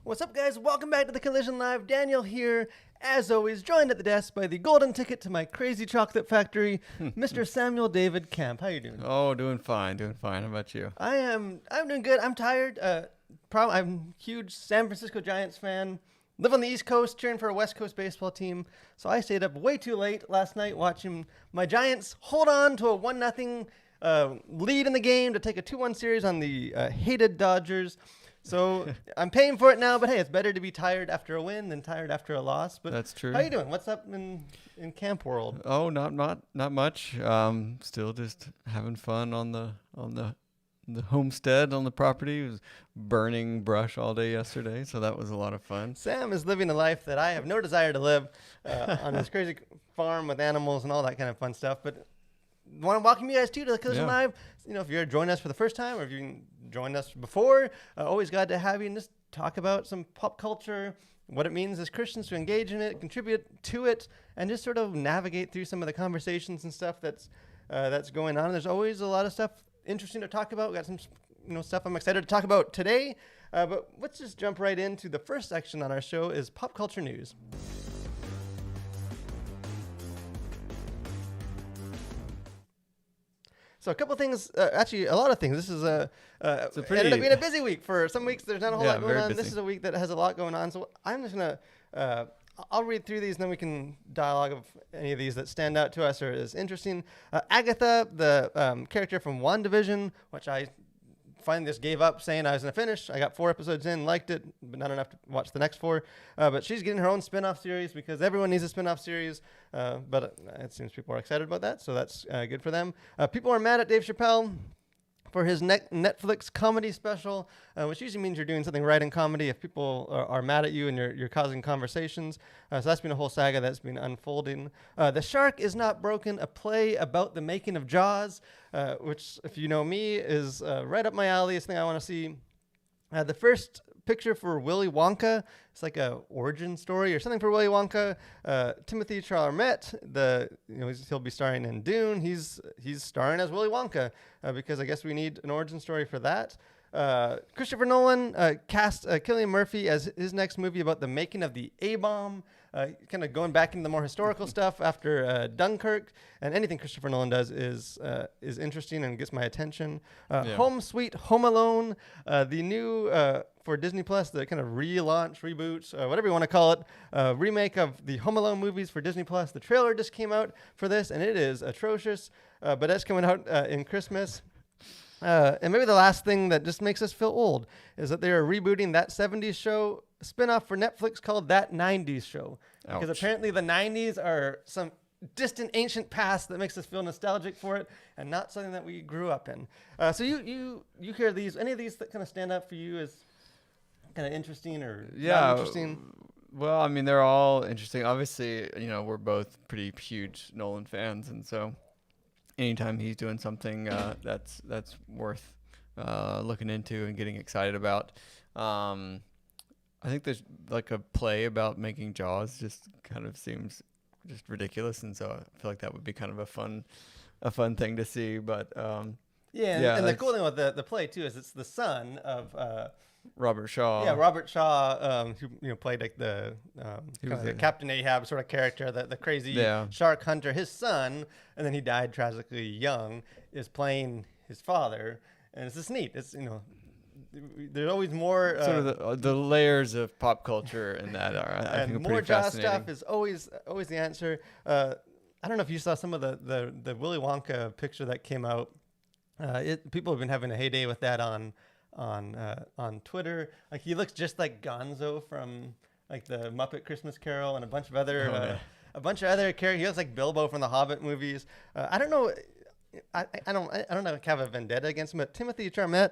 What's up, guys? Welcome back to the Collision Live. Daniel here, as always, joined at the desk by the golden ticket to my crazy chocolate factory, Mr. Samuel David Kemp. How you doing? Oh, doing fine. How about you? I'm doing good. I'm tired. I'm a huge San Francisco Giants fan. Live on the East Coast, cheering for a West Coast baseball team. So I stayed up way too late last night watching my Giants hold on to a 1-0 lead in the game to take a 2-1 series on the hated Dodgers. So I'm paying for it now, but hey, it's better to be tired after a win than tired after a loss. But that's true. How you doing? What's up in camp world? Oh, not much. Still just having fun on the homestead, on the property. It was burning brush all day yesterday, so that was a lot of fun. Sam is living a life that I have no desire to live on this crazy farm with animals and all that kind of fun stuff. But want to welcome you guys too to the Collision Live. You know, if you're joining us for the first time or if you joined us before, always glad to have you and just talk about some pop culture, what it means as Christians to engage in it, contribute to it, and just sort of navigate through some of the conversations and stuff that's going on. There's always a lot of stuff interesting to talk about. We got some stuff I'm excited to talk about today. But let's just jump right into the first section on our show is pop culture news. So a couple of things, actually a lot of things. This is ended up being a busy week. For some weeks there's not a whole lot going on. Busy. This is a week that has a lot going on. So I'm just going to, I'll read through these and then we can dialogue of any of these that stand out to us or is interesting. Agatha, the character from WandaVision, which I finally just gave up saying I was going to finish. I got 4 episodes in, liked it, but not enough to watch the next 4. But she's getting her own spin-off series because everyone needs a spin-off series. But it seems people are excited about that, so that's good for them. People are mad at Dave Chappelle for his Netflix comedy special, which usually means you're doing something right in comedy if people are mad at you and you're causing conversations. So that's been a whole saga that's been unfolding. The Shark is Not Broken, a play about the making of Jaws, which, if you know me, is right up my alley. It's something I want to see. The first picture for Willy Wonka, it's like a origin story or something for Willy Wonka. Timothy Chalamet, he'll be starring in Dune. He's starring as Willy Wonka because I guess we need an origin story for that. Christopher Nolan cast Cillian Murphy as his next movie about the making of the A-bomb, kind of going back into the more historical stuff after Dunkirk. And anything Christopher Nolan does is interesting and gets my attention. Home Sweet Home Alone, the new for Disney Plus, the kind of relaunch, reboot, whatever you want to call it, remake of the Home Alone movies for Disney Plus. The trailer just came out for this, and it is atrocious, but that's coming out in Christmas. And maybe the last thing that just makes us feel old is that they are rebooting That 70s Show spinoff for Netflix called That 90s Show. Ouch. Because apparently the 90s are some distant ancient past that makes us feel nostalgic for it and not something that we grew up in. So you hear these, any of these that kind of stand out for you as kind of interesting or not interesting? Well, I mean, they're all interesting. Obviously, we're both pretty huge Nolan fans, and so anytime he's doing something that's worth looking into and getting excited about. I think there's like a play about making Jaws just kind of seems just ridiculous, and so I feel like that would be kind of a fun thing to see. But and the cool thing about the play too is it's the son of Robert Shaw. Yeah, Robert Shaw, who played like the Captain Ahab sort of character, the crazy shark hunter. His son, and then he died tragically young, is playing his father, and it's just neat. It's there's always more sort of the layers of pop culture in that are I think more Jaws stuff is always the answer. I don't know if you saw some of the Willy Wonka picture that came out. People have been having a heyday with that on Twitter. Like he looks just like Gonzo from like the Muppet Christmas Carol and a bunch of other characters. He looks like Bilbo from the Hobbit movies. I don't know. I don't have a vendetta against him, but Timothy Chalamet,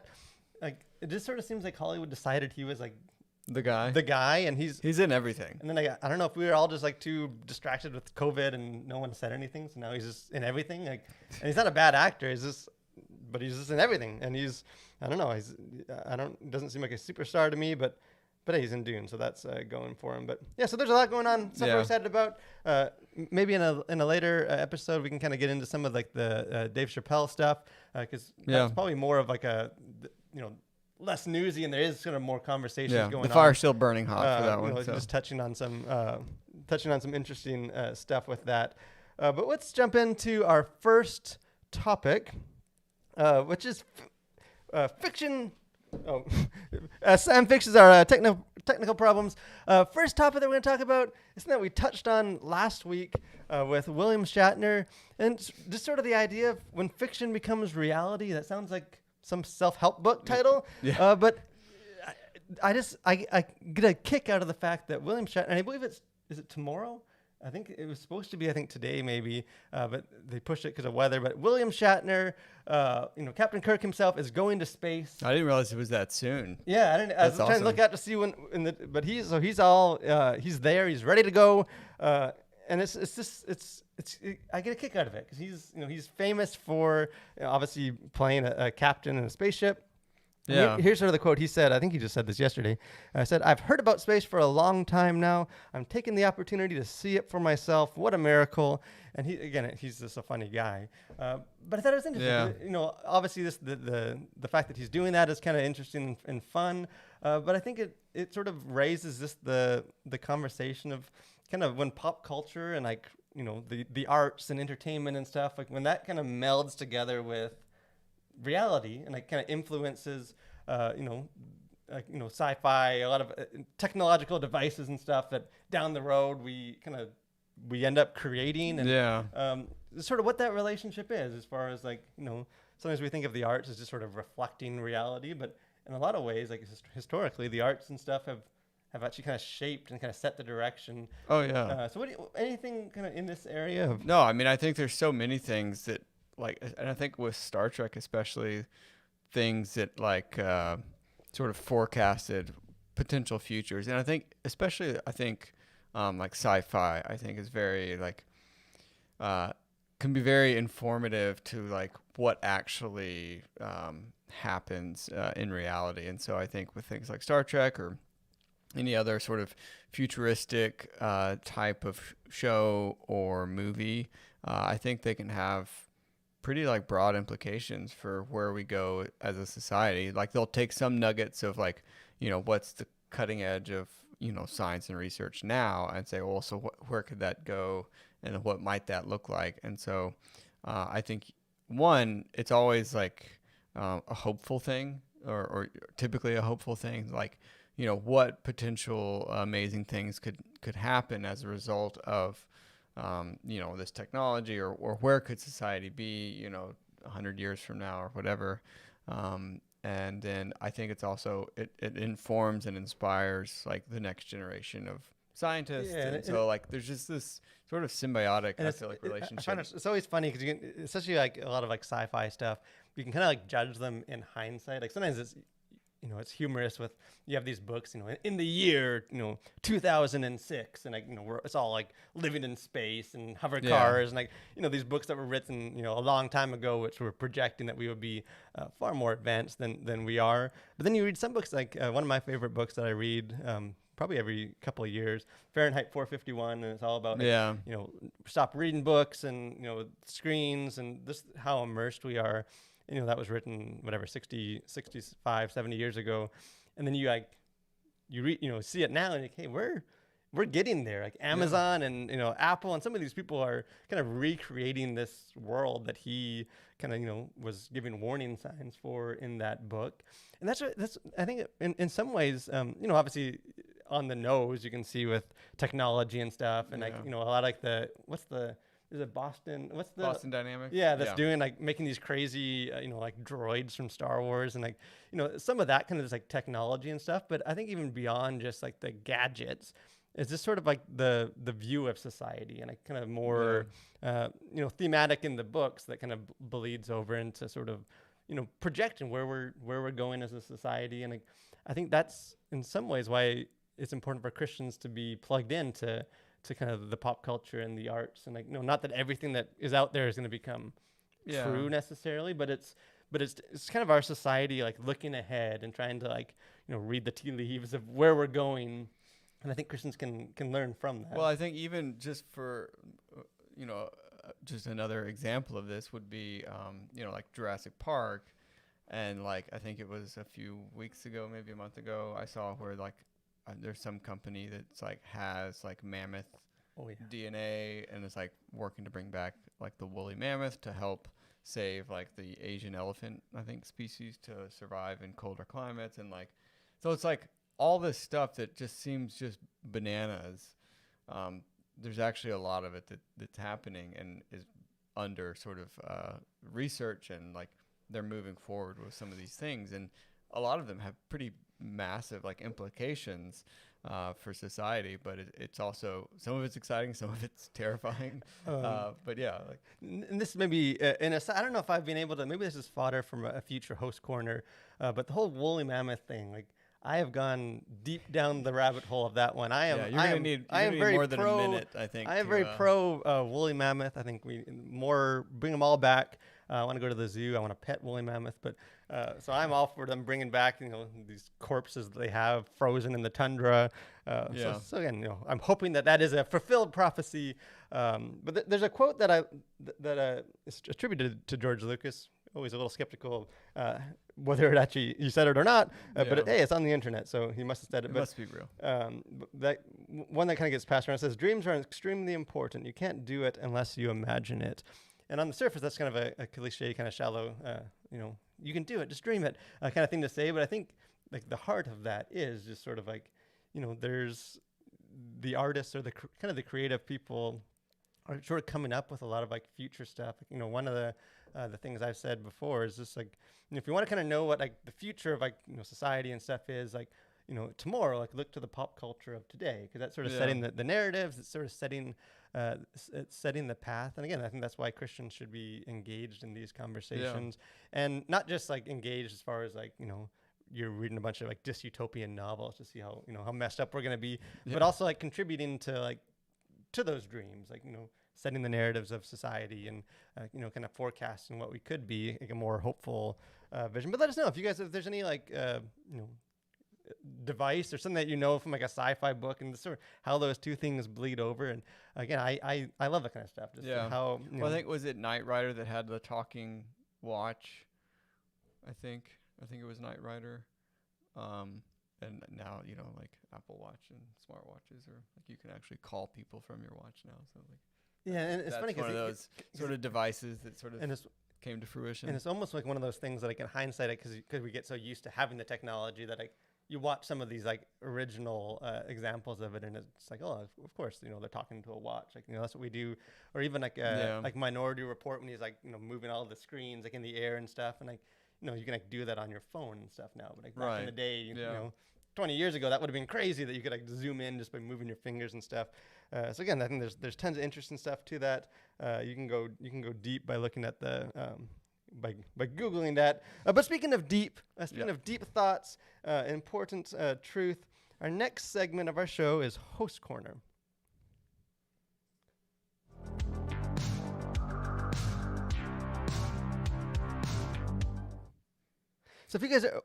like it just sort of seems like Hollywood decided he was like the guy, and he's in everything. And then I don't know if we were all just like too distracted with COVID and no one said anything, so now he's just in everything. Like, and he's not a bad actor. He's just in everything, and it doesn't seem like a superstar to me, but But he's in Dune, so that's going for him. But yeah, so there's a lot going on. Stuff we're excited about. Maybe in a later episode, we can kind of get into some of like the Dave Chappelle stuff, because that's probably more of like a, less newsy, and there is sort of more conversations going on. The fire's still burning hot for that one. Just touching on some interesting stuff with that. But let's jump into our first topic, which is fiction. Sam fixes our technical problems. First topic that we're going to talk about is something that we touched on last week with William Shatner, and just sort of the idea of when fiction becomes reality. That sounds like some self-help book title, but I get a kick out of the fact that William Shatner, and I believe is it tomorrow? I think it was supposed to be, today maybe, but they pushed it because of weather. But William Shatner, Captain Kirk himself is going to space. I didn't realize it was that soon. Yeah, I didn't. I was trying to look out to see when. But he's there. He's ready to go, and I get a kick out of it because he's famous for obviously playing a captain in a spaceship. Yeah. Here's sort of the quote he said. I think he just said this yesterday. I said, "I've heard about space for a long time now. I'm taking the opportunity to see it for myself. What a miracle!" And he's just a funny guy. But I thought it was interesting. Yeah. Obviously the fact that he's doing that is kind of interesting and fun. But I think it sort of raises the conversation of kind of when pop culture and like the arts and entertainment and stuff, like when that kind of melds together with reality and like kind of influences sci-fi, a lot of technological devices and stuff that down the road we end up creating, and sort of what that relationship is, as far as like sometimes we think of the arts as just sort of reflecting reality, but in a lot of ways, like historically, the arts and stuff have actually kind of shaped and kind of set the direction. So anything kind of in this area of? No, I mean, I think there's so many things that, like, and I think with Star Trek especially, things that like sort of forecasted potential futures, and I think especially like sci-fi, I think is very like can be very informative to like what actually happens in reality. And so I think with things like Star Trek or any other sort of futuristic type of show or movie, I think they can have pretty like broad implications for where we go as a society. Like they'll take some nuggets of like, what's the cutting edge of, science and research now, and say, well, so where could that go and what might that look like? And so I think it's always like a hopeful thing or typically a hopeful thing, like, what potential amazing things could happen as a result of this technology, or where could society be, 100 years from now or whatever. And then I think it's also, it informs and inspires like the next generation of scientists. Yeah, and so like there's just this sort of symbiotic, I feel like, relationship. I find it's always funny because you can, especially like a lot of like sci-fi stuff, you can kind of like judge them in hindsight. Like sometimes it's, it's humorous with, you have these books, in the year, 2006, and like, it's all like living in space and hover cars, and like, these books that were written, a long time ago, which were projecting that we would be far more advanced than we are. But then you read some books, like one of my favorite books that I read, probably every couple of years, Fahrenheit 451, and it's all about, stop reading books and, screens, and this how immersed we are. That was written, 65, 70 years ago. And then you read, see it now and you're like, hey, we're getting there. Like Amazon and, Apple and some of these people are kind of recreating this world that he kind of, was giving warning signs for in that book. And that's I think in some ways, obviously on the nose, you can see with technology and stuff. And like, a lot like is it Boston? What's the Boston Dynamics? Yeah, that's doing like making these crazy, like droids from Star Wars, and like, some of that kind of is like technology and stuff. But I think even beyond just like the gadgets, it's just sort of like the view of society, and like kind of more, thematic in the books that kind of bleeds over into sort of, projecting where we're going as a society. And like, I think that's in some ways why it's important for Christians to be plugged into kind of the pop culture and the arts, and like, not that everything that is out there is going to become true necessarily, but but it's kind of our society like looking ahead and trying to like read the tea leaves of where we're going, and I think Christians can learn from that. Well, I think even just for just another example of this would be like Jurassic Park, and like I think it was a few weeks ago, maybe a month ago, I saw where like there's some company that's like has like mammoth DNA and is like working to bring back like the woolly mammoth to help save like the Asian elephant, I think, species to survive in colder climates. And like, so it's like all this stuff that just seems just bananas. There's actually a lot of it that's happening and is under sort of research, and like they're moving forward with some of these things. And a lot of them have pretty massive like implications for society, but it's also, some of it's exciting, some of it's terrifying. But yeah, like, and this may be I don't know if I've been able to, maybe this is fodder from a future host corner, but the whole woolly mammoth thing, like I have gone deep down the rabbit hole of that one. I am gonna need more than a minute, I think. I am very pro woolly mammoth. I think we bring them all back. I want to go to the zoo. I want to pet woolly mammoth, but so I'm all for them bringing back these corpses that they have frozen in the tundra. So again, I'm hoping that is a fulfilled prophecy. But there's a quote that is attributed to George Lucas. Always a little skeptical whether it actually he said it or not, but hey, it's on the internet, so he must have said it. It must be real. That one that kind of gets passed around says, "Dreams are extremely important. You can't do it unless you imagine it." And on the surface, that's kind of a cliche, kind of shallow, you can do it, just dream it, kind of thing to say. But I think like the heart of that is just sort of like, there's the artists or the kind of the creative people are sort of coming up with a lot of like future stuff. One of the things I've said before is just like, if you want to kind of know what like the future of like society and stuff is, like tomorrow, like look to the pop culture of today, because that's sort of setting the narratives. It's sort of setting the path. And again, I think that's why Christians should be engaged in these conversations, and not just like engaged as far as like you're reading a bunch of like dystopian novels to see how how messed up we're gonna be, but also like contributing to those dreams, like setting the narratives of society and kind of forecasting what we could be, like a more hopeful vision. But let us know if there's any like device or something that from like a sci-fi book, and sort of how those two things bleed over. And again, I love that kind of stuff. Just how I think, was it Knight Rider that had the talking watch? I think it was Knight Rider. And now like Apple Watch and smartwatches, or like you can actually call people from your watch now. So like and it's funny because one of those sort of devices that sort of came to fruition. And it's almost like one of those things that like in hindsight, because we get so used to having the technology that like you watch some of these like original examples of it, and it's like, oh, of course, they're talking to a watch, like that's what we do. Or even like like Minority Report, when he's like moving all the screens like in the air and stuff, and like you can like do that on your phone and stuff now. But like back in the day, 20 years ago, that would have been crazy that you could like zoom in just by moving your fingers and stuff. So again, I think there's tons of interesting stuff to that. You can go deep by looking at the by Googling that. But speaking of deep thoughts, important truth, our next segment of our show is Host Corner. So if you guys are...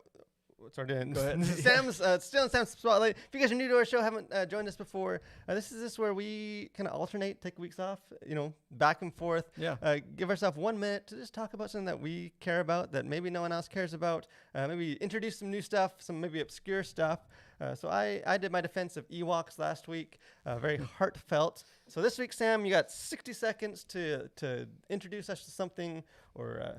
Go ahead. Sam's still in Sam's spotlight. If you guys are new to our show, haven't joined us before, this is where we kind of alternate, take weeks off, back and forth. Give ourselves 1 minute to just talk about something that we care about that maybe no one else cares about. Maybe introduce some new stuff, some maybe obscure stuff. So I did my defense of Ewoks last week, very heartfelt. So this week, Sam, you got 60 seconds to introduce us to something, or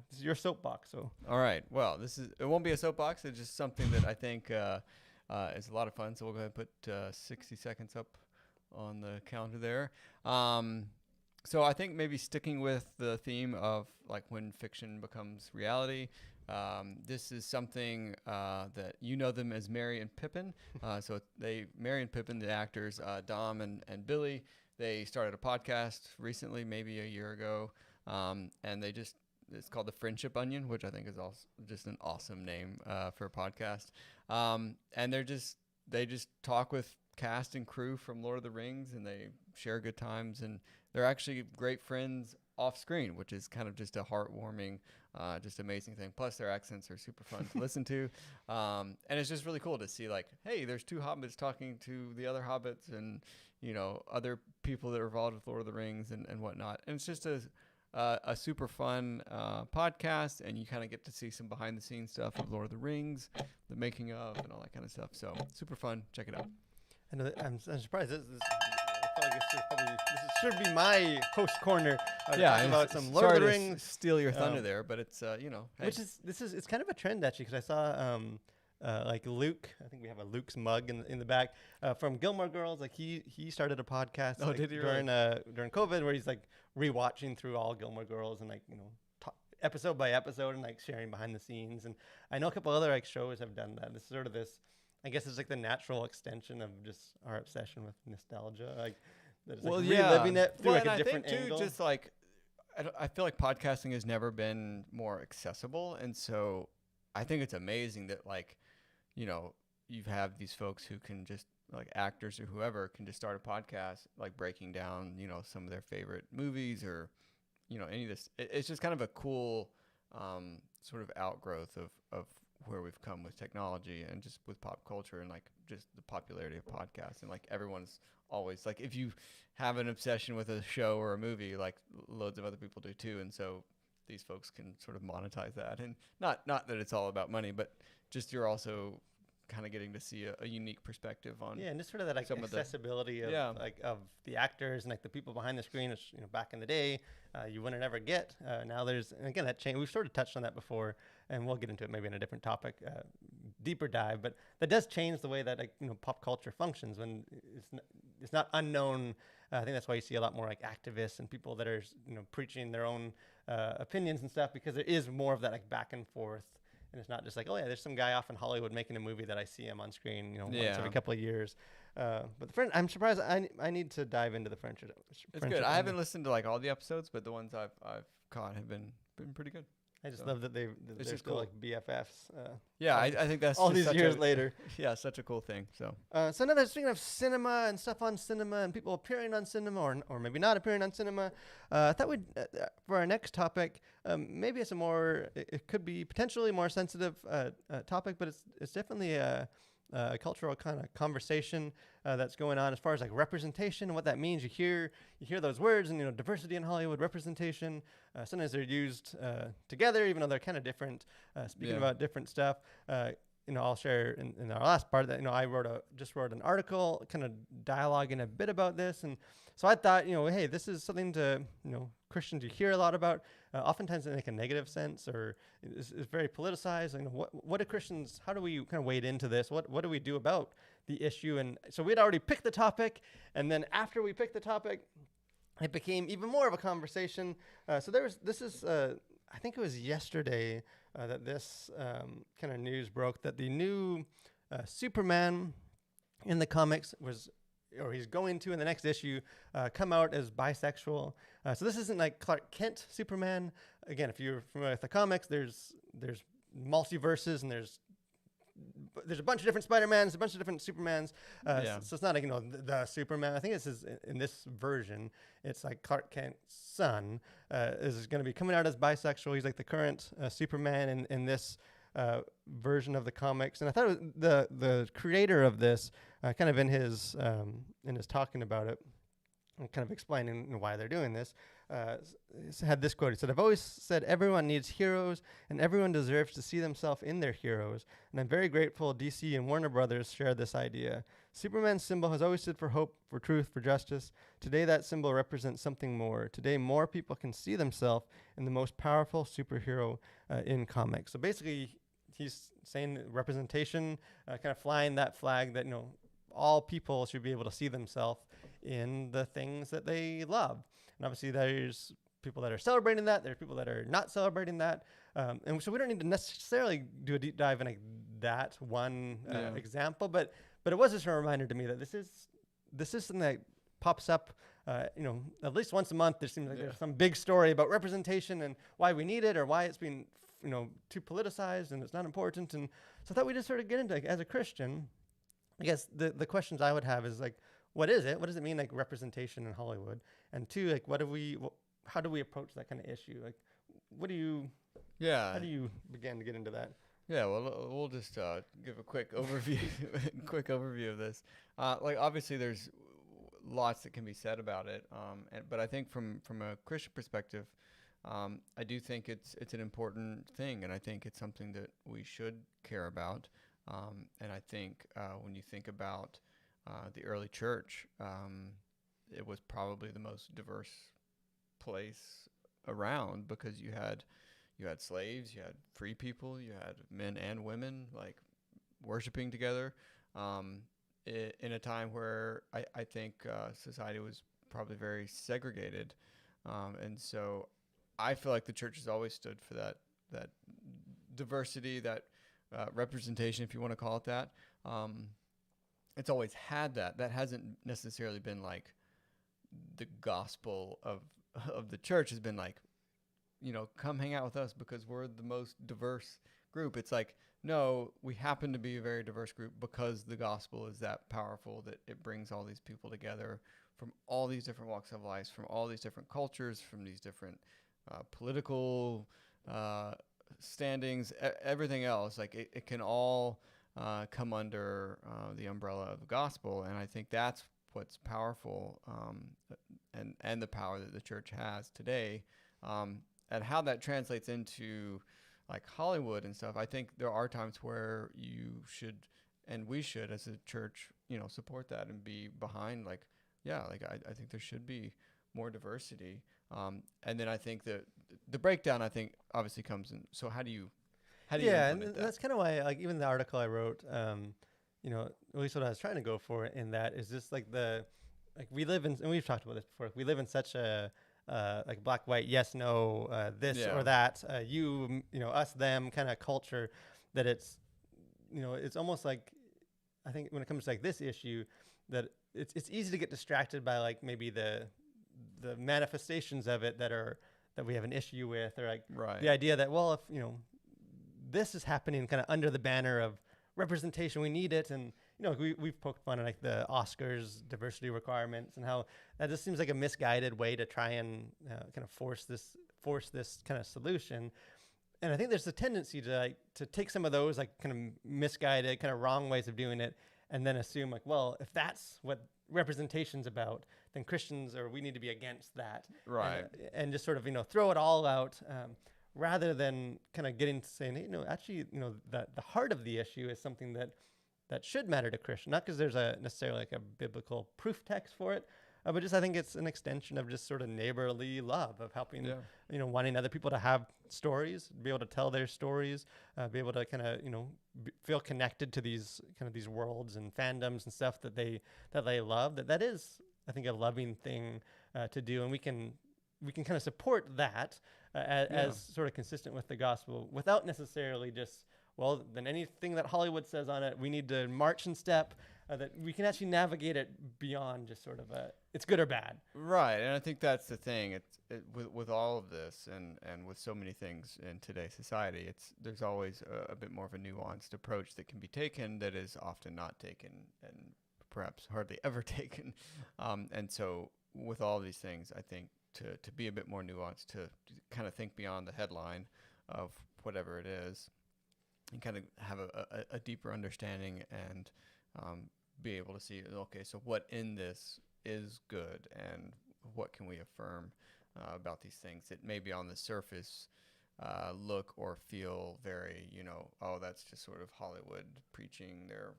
this is your soapbox. So all right, well, it won't be a soapbox. It's just something that I think is a lot of fun. So we'll go ahead and put 60 seconds up on the counter there. So I think maybe sticking with the theme of like when fiction becomes reality. This is something that them as Merry and Pippin. So Merry and Pippin, the actors, Dom and Billy, they started a podcast recently, maybe a year ago, and it's called The Friendship Onion, which I think is also just an awesome name for a podcast. And they just talk with cast and crew from Lord of the Rings, and they share good times, and they're actually great friends off screen, which is kind of just a heartwarming, just amazing thing. Plus their accents are super fun to listen to. And it's just really cool to see like, hey, there's two hobbits talking to the other hobbits and, other people that are involved with Lord of the Rings and whatnot. And it's just a super fun podcast, and you kind of get to see some behind the scenes stuff of Lord of the Rings, the making of, and all that kind of stuff. So super fun. Check it out. I'm surprised. This should be my host corner. Yeah, about some Lord of the Rings. Steal your thunder there, but it's hey. Which is it's kind of a trend actually, because I saw like Luke. I think we have a Luke's mug in the back from Gilmore Girls. Like he started a podcast. Oh, did he during COVID, where he's like rewatching through all Gilmore Girls and episode by episode and like sharing behind the scenes. And I know a couple other like shows have done that. This is sort of this. I guess it's like the natural extension of just our obsession with nostalgia. Like, that is reliving it through like a different angle. Just like, I feel like podcasting has never been more accessible, and so I think it's amazing that like, you have these folks who can just like actors or whoever can just start a podcast like breaking down some of their favorite movies or any of this. It's just kind of a cool sort of outgrowth of where we've come with technology and just with pop culture and like just the popularity of podcasts, and like everyone's always like, if you have an obsession with a show or a movie, like loads of other people do too. And so these folks can sort of monetize that, and not that it's all about money, but just you're also kind of getting to see a unique perspective on and just sort of that like accessibility of like of the actors and like the people behind the screen. Which, back in the day you wouldn't ever get. Now there's, and again, that change. We've sort of touched on that before, and we'll get into it maybe in a different topic, deeper dive. But that does change the way that like pop culture functions when it's not unknown. I think that's why you see a lot more like activists and people that are preaching their own opinions and stuff, because there is more of that like back and forth. And it's not just like, oh yeah, there's some guy off in Hollywood making a movie that I see him on screen, once every couple of years. But the French, I'm surprised. I need to dive into the French. It's good. I haven't listened to like all the episodes, but the ones I've caught have been pretty good. I just love that they're still cool. Like BFFs. I think that's all these years later. Yeah, such a cool thing. So another, speaking of cinema and stuff on cinema and people appearing on cinema or maybe not appearing on cinema, I thought we'd, for our next topic, maybe it's it could be potentially more sensitive topic, but it's definitely a cultural kind of conversation that's going on as far as like representation and what that means. You hear those words and diversity in Hollywood, representation. Sometimes they're used together, even though they're kind of different. Speaking about different stuff. I'll share in our last part that I just wrote an article, kind of dialoguing a bit about this, and so I thought hey, this is something to Christians you hear a lot about, oftentimes in like a negative sense, or is very politicized. What do Christians? How do we kind of wade into this? What do we do about the issue? And so we'd already picked the topic, and then after we picked the topic, it became even more of a conversation. So I think it was yesterday that this kind of news broke that the new Superman in the comics he's going to in the next issue come out as bisexual. So this isn't like Clark Kent Superman. Again, if you're familiar with the comics, there's multiverses and there's a bunch of different Spider-Mans, a bunch of different Supermans. So it's not like the Superman. I think this is in this version. It's like Clark Kent's son is going to be coming out as bisexual. He's like the current Superman in this version of the comics. And I thought it was the creator of this kind of in his talking about it and kind of explaining why they're doing this, had this quote. He said, "I've always said everyone needs heroes and everyone deserves to see themselves in their heroes. And I'm very grateful DC and Warner Brothers shared this idea. Superman's symbol has always stood for hope, for truth, for justice. Today that symbol represents something more. Today more people can see themselves in the most powerful superhero in comics." So basically he's saying representation, kind of flying that flag that, all people should be able to see themselves in the things that they love. And obviously there's people that are celebrating that. There's people that are not celebrating that. And so we don't need to necessarily do a deep dive in that one example, but it was just a reminder to me that this is something that pops up, at least once a month. There seems like there's some big story about representation and why we need it or why it's being, too politicized and it's not important. And so I thought we just sort of get into, like, as a Christian, I guess the questions I would have is like, what is it? What does it mean, like representation in Hollywood? And two, like how do we approach that kind of issue? Like, how do you begin to get into that? Yeah, well, we'll just give a quick overview of this. Like, obviously, there's lots that can be said about it, but I think from a Christian perspective, I do think it's an important thing, and I think it's something that we should care about. And I think when you think about the early church, it was probably the most diverse place around, because you had slaves, you had free people, you had men and women like worshiping together, in a time where I think society was probably very segregated, and so I feel like the church has always stood for that diversity, that representation, if you want to call it that. It's always had that. That hasn't necessarily been like the gospel of the church. Has been like, come hang out with us because we're the most diverse group. It's like, no, we happen to be a very diverse group because the gospel is that powerful that it brings all these people together from all these different walks of life, from all these different cultures, from these different political standings, everything else. Like it can all come under the umbrella of the gospel. And I think that's what's powerful, and the power that the church has today. And how that translates into like Hollywood and stuff, I think there are times where you should, and we should as a church, support that and be behind, like, yeah, like I think there should be more diversity. And then I think that the breakdown, I think, obviously comes in. So how do you and that's kind of why, like, even the article I wrote, at least what I was trying to go for in that is just like we live in, and we've talked about this before, we live in such a like black, white, yes, no, this or that, us, them kind of culture, that it's almost like, I think when it comes to like this issue, that it's easy to get distracted by like maybe the manifestations of it that we have an issue with, or like the idea that, well, if this is happening kind of under the banner of representation, we need it. And we've poked fun at like the Oscars diversity requirements and how that just seems like a misguided way to try and kind of force this kind of solution. And I think there's a tendency to take some of those like kind of misguided, kind of wrong ways of doing it, and then assume like, well, if that's what representation's about, then Christians, or we need to be against that, right? And just sort of throw it all out, rather than kind of getting to saying, actually, that the heart of the issue is something that should matter to Christians, not because there's necessarily like a biblical proof text for it, but just I think it's an extension of just sort of neighborly love, of helping, wanting other people to have stories, be able to tell their stories, be able to kind of, feel connected to these worlds and fandoms and stuff that they love. That is, I think, a loving thing to do, and we can kind of support that as sort of consistent with the gospel, without necessarily just, well, then anything that Hollywood says on it, we need to march in step, that we can actually navigate it beyond just sort of it's good or bad. Right. And I think that's the thing. With all of this and with so many things in today's society, there's always a bit more of a nuanced approach that can be taken that is often not taken, and perhaps hardly ever taken. And so with all these things, I think to be a bit more nuanced, to kind of think beyond the headline of whatever it is, and kind of have a deeper understanding, and be able to see, okay, so what in this is good, and what can we affirm about these things that maybe on the surface look or feel very, oh, that's just sort of Hollywood preaching their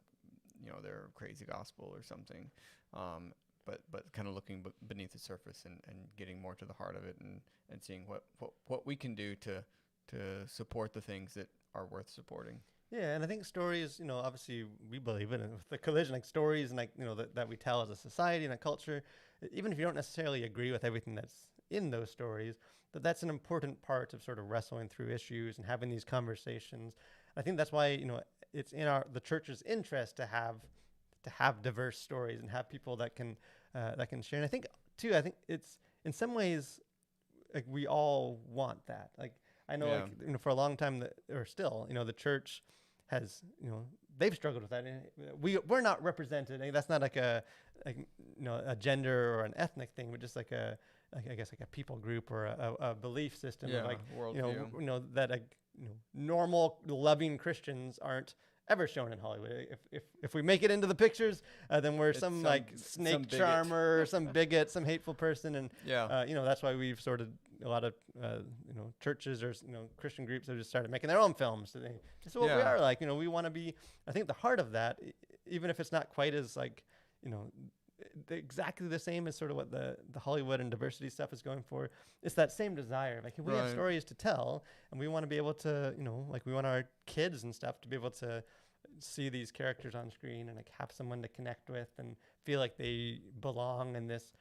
crazy gospel or something. But kind of looking beneath the surface and getting more to the heart of it, and seeing what we can do to support the things that are worth supporting. Yeah, and I think stories, obviously we believe in it with the collision, like stories and like, that we tell as a society and a culture, even if you don't necessarily agree with everything that's in those stories, that's an important part of sort of wrestling through issues and having these conversations. I think that's why, it's in the church's interest to have diverse stories and have people that can share. And I think it's in some ways like we all want that. Like I know, like, for a long time or still, the church has, they've struggled with that. We're not represented. That's not like like a gender or an ethnic thing, but just like I guess like a people group or a belief system of like worldview. That normal loving Christians aren't ever shown in Hollywood. If we make it into the pictures, then we're some like snake charmer or some bigot, some hateful person, and that's why we've sort of a lot of churches or Christian groups have just started making their own films. So this is what we are like. We want to be. I think the heart of that, even if it's not quite as like exactly the same as sort of what the Hollywood and diversity stuff is going for. It's that same desire. Like we have stories to tell, and we want to be able to, like we want our kids and stuff to be able to see these characters on screen and like have someone to connect with and feel like they belong in this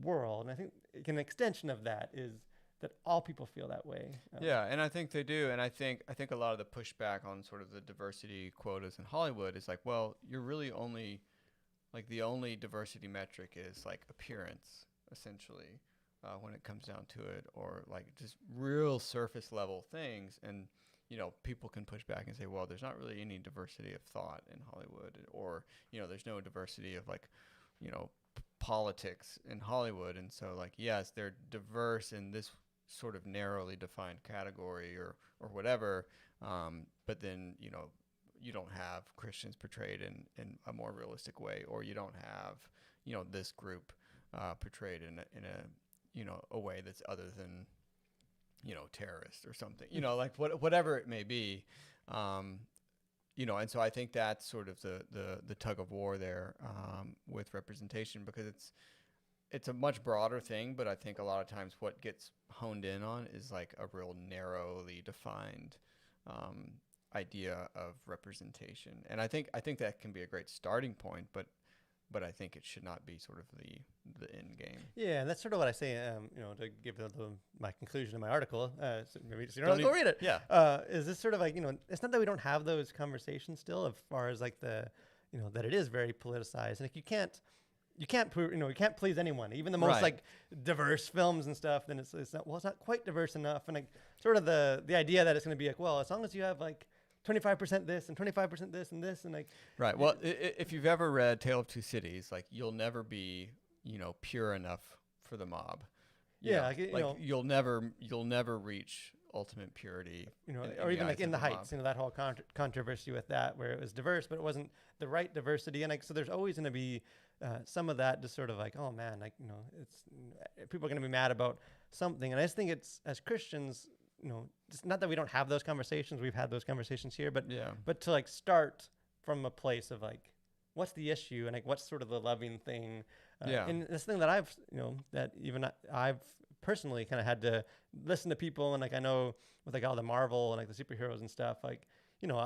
world. And I think an extension of that is that all people feel that way. And I think they do. And I think a lot of the pushback on sort of the diversity quotas in Hollywood is like, well, you're really only like the only diversity metric is like appearance, essentially, when it comes down to it, or like just real surface level things. And, people can push back and say, well, there's not really any diversity of thought in Hollywood, or, there's no diversity of like, politics in Hollywood. And so like, yes, they're diverse in this sort of narrowly defined category or whatever. But then, you don't have Christians portrayed in a more realistic way, or you don't have, this group portrayed in a way that's other than, terrorist or something, like whatever it may be. And so I think that's sort of the tug of war there with representation, because it's a much broader thing, but I think a lot of times what gets honed in on is like a real narrowly defined idea of representation. And I think that can be a great starting point, but I think it should not be sort of the end game. Yeah, and that's sort of what I say, to give my conclusion of my article. So maybe just go read it. Yeah. Is this sort of like, it's not that we don't have those conversations still, as far as like that it is very politicized, and like you can't please anyone, even the most like diverse films and stuff. Then it's not quite diverse enough, and like sort of the idea that it's going to be like, well, as long as you have like 25% this and 25% this and this and like Well, if you've ever read Tale of Two Cities, like you'll never be pure enough for the mob. You'll never reach ultimate purity. Or even like in the Heights, that whole controversy with that, where it was diverse but it wasn't the right diversity, and like so there's always going to be some of that, just sort of like, oh man, like it's people are going to be mad about something. And I just think it's, as Christians, it's not that we don't have those conversations. We've had those conversations here, but to like start from a place of like, what's the issue, and like what's sort of the loving thing. And this thing that I've personally kind of had to listen to people, and like I know with like all the Marvel and like the superheroes and stuff, like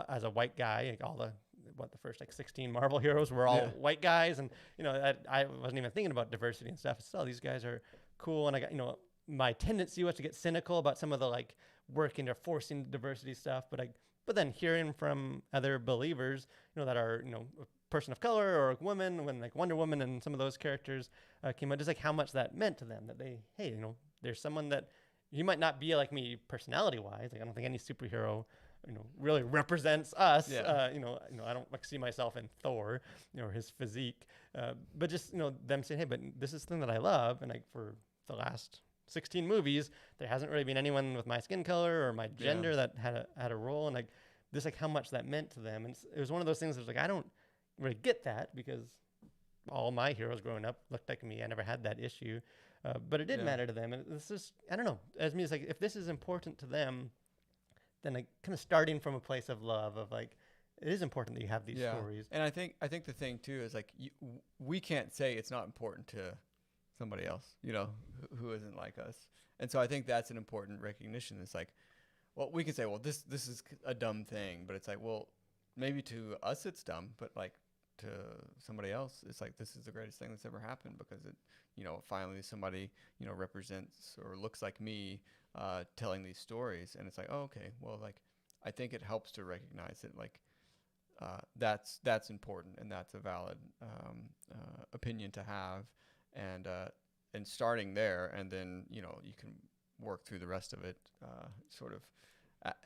as a white guy, like all the first like 16 Marvel heroes were all white guys, and I wasn't even thinking about diversity and stuff. Still, these guys are cool, and I got my tendency was to get cynical about some of the like working or forcing diversity stuff, but then hearing from other believers, that are a person of color or a woman, when like Wonder Woman and some of those characters came out, just like how much that meant to them, that they, hey, there's someone that you might not be like me personality wise. Like I don't think any superhero really represents us. I don't like see myself in Thor, or his physique, but just them saying, hey, but this is the thing that I love, and like for the last 16 movies, there hasn't really been anyone with my skin color or my gender that had a role, and like this, like how much that meant to them. And it was one of those things that was like, I don't really get that, because all my heroes growing up looked like me. I never had that issue, but it did matter to them. And it's just, I don't know, as me, it's like, if this is important to them, then like kind of starting from a place of love, of like, it is important that you have these stories. And I think the thing too is like, we can't say it's not important to somebody else, who isn't like us. And so I think that's an important recognition. It's like, well, we can say, well, this is a dumb thing, but it's like, well, maybe to us it's dumb, but like to somebody else, it's like, this is the greatest thing that's ever happened, because it, finally somebody, represents or looks like me, telling these stories. And it's like, oh, okay, well, like, I think it helps to recognize that, like, that's important, and that's a valid opinion to have. And starting there, and then you can work through the rest of it sort of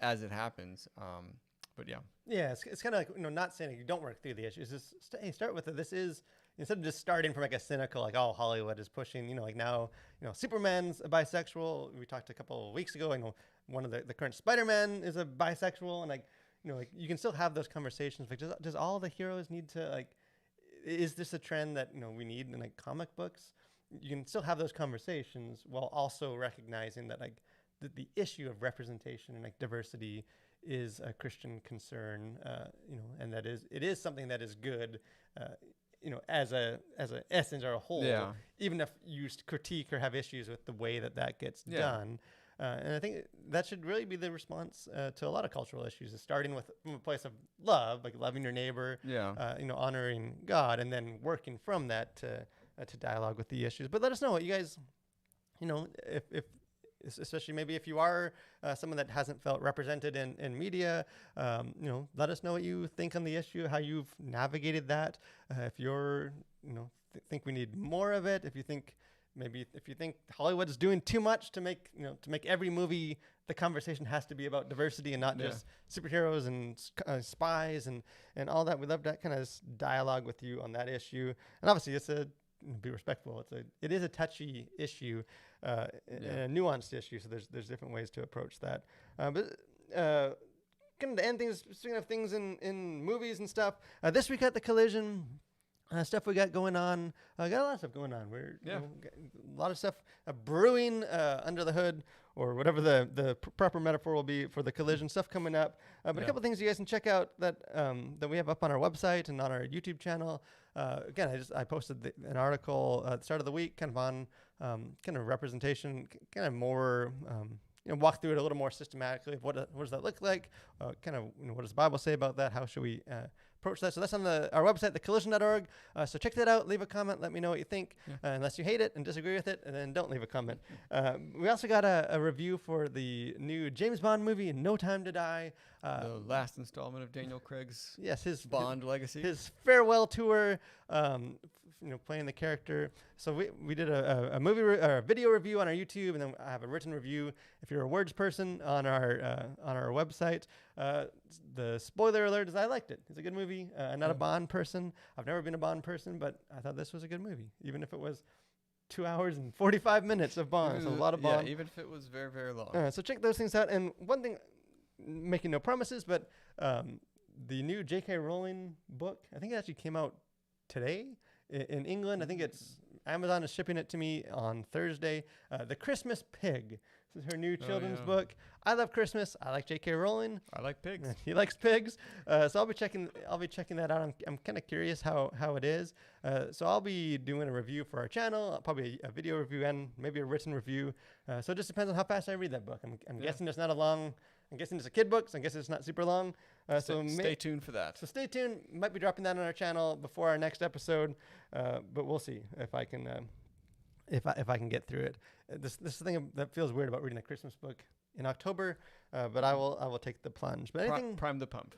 as it happens. But it's kind of like not saying you don't work through the issues. Just start with it. This is instead of just starting from like a cynical, like, oh, Hollywood is pushing, like now, Superman's a bisexual. We talked a couple of weeks ago, one of the current Spider-Man is a bisexual, and like, like you can still have those conversations. Like, does all the heroes need to like, is this a trend that, we need in like comic books? You can still have those conversations while also recognizing that like the issue of representation and like diversity is a Christian concern, and it is something that is good, as a essence or a whole, even if you critique or have issues with the way that gets done. And I think that should really be the response to a lot of cultural issues, is starting from a place of love, like loving your neighbor, honoring God, and then working from that to dialogue with the issues. But let us know what you guys, if especially maybe if you are someone that hasn't felt represented in media, let us know what you think on the issue, how you've navigated that. If you're, think we need more of it, if you think Hollywood is doing too much to make every movie, the conversation has to be about diversity and not just superheroes and spies and all that. We'd love that kind of dialogue with you on that issue. And obviously be respectful. It is a touchy issue, and a nuanced issue. So there's different ways to approach that. But kind of to end things, speaking of things in movies and stuff, this week at the Collision, stuff we got going on. Got a lot of stuff going on. We're got a lot of stuff brewing under the hood, or whatever the proper metaphor will be for the Collision stuff coming up. But a couple of things you guys can check out that we have up on our website and on our YouTube channel. Again, I posted an article at the start of the week, kind of on kind of representation, kind of more. Walk through it a little more systematically. What does that look like? Kind of, what does the Bible say about that? How should we approach that? So that's on our website, thecollision.org. So check that out. Leave a comment. Let me know what you think. Unless you hate it and disagree with it, and then don't leave a comment. We also got a review for the new James Bond movie, No Time to Die. The last installment of Daniel Craig's his Bond legacy. His farewell tour, playing the character. So we did a movie or a video review on our YouTube, and then I have a written review if you're a words person on our website. The spoiler alert is I liked it. It's a good movie. I'm not a Bond person. I've never been a Bond person, but I thought this was a good movie, even if it was 2 hours and 45 minutes of Bond. So a lot of Bond. Yeah, even if it was very, very long. So check those things out. And one thing, making no promises, but the new J.K. Rowling book, I think it actually came out today in England. I think Amazon is shipping it to me on Thursday. The Christmas Pig. This is her new children's book. I love Christmas. I like J.K. Rowling. I like pigs. He likes pigs. So I'll be checking that out. I'm kind of curious how it is. So I'll be doing a review for our channel, probably a video review and maybe a written review. So it just depends on how fast I read that book. I'm guessing it's not a long. I'm guessing it's a kid book, so I guess it's not super long. So stay tuned for that. So stay tuned. Might be dropping that on our channel before our next episode, but we'll see if I can if I can get through it. This is the thing that feels weird about reading a Christmas book in October, but I will take the plunge. But anything prime the pump.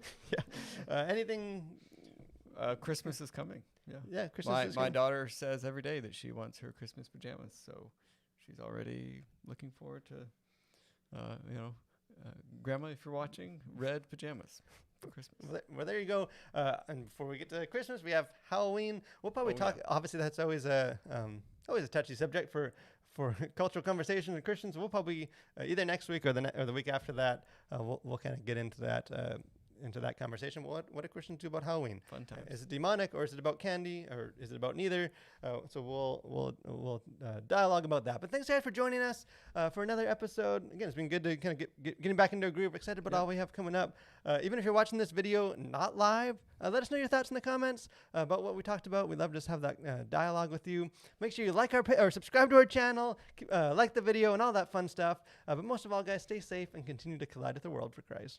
Anything. Christmas is coming. Yeah. Christmas is my daughter says every day that she wants her Christmas pajamas, so she's already looking forward to, Grandma, if you're watching, red pajamas for Christmas. Well, there you go. And before we get to Christmas, we have Halloween. We'll probably talk. Yeah. Obviously, that's always a touchy subject for cultural conversations with Christians. We'll probably either next week or the week after that. We'll kind of get into that conversation. What do Christians do about Halloween? Fun times. Is it demonic, or is it about candy, or is it about neither? So we'll dialogue about that. But thanks, guys, for joining us for another episode. Again, it's been good to kind of getting back into a groove. Excited about all we have coming up. Even if you're watching this video not live, let us know your thoughts in the comments about what we talked about. We'd love to just have that dialogue with you. Make sure you like or subscribe to our channel, like the video, and all that fun stuff. But most of all, guys, stay safe and continue to collide with the world for Christ.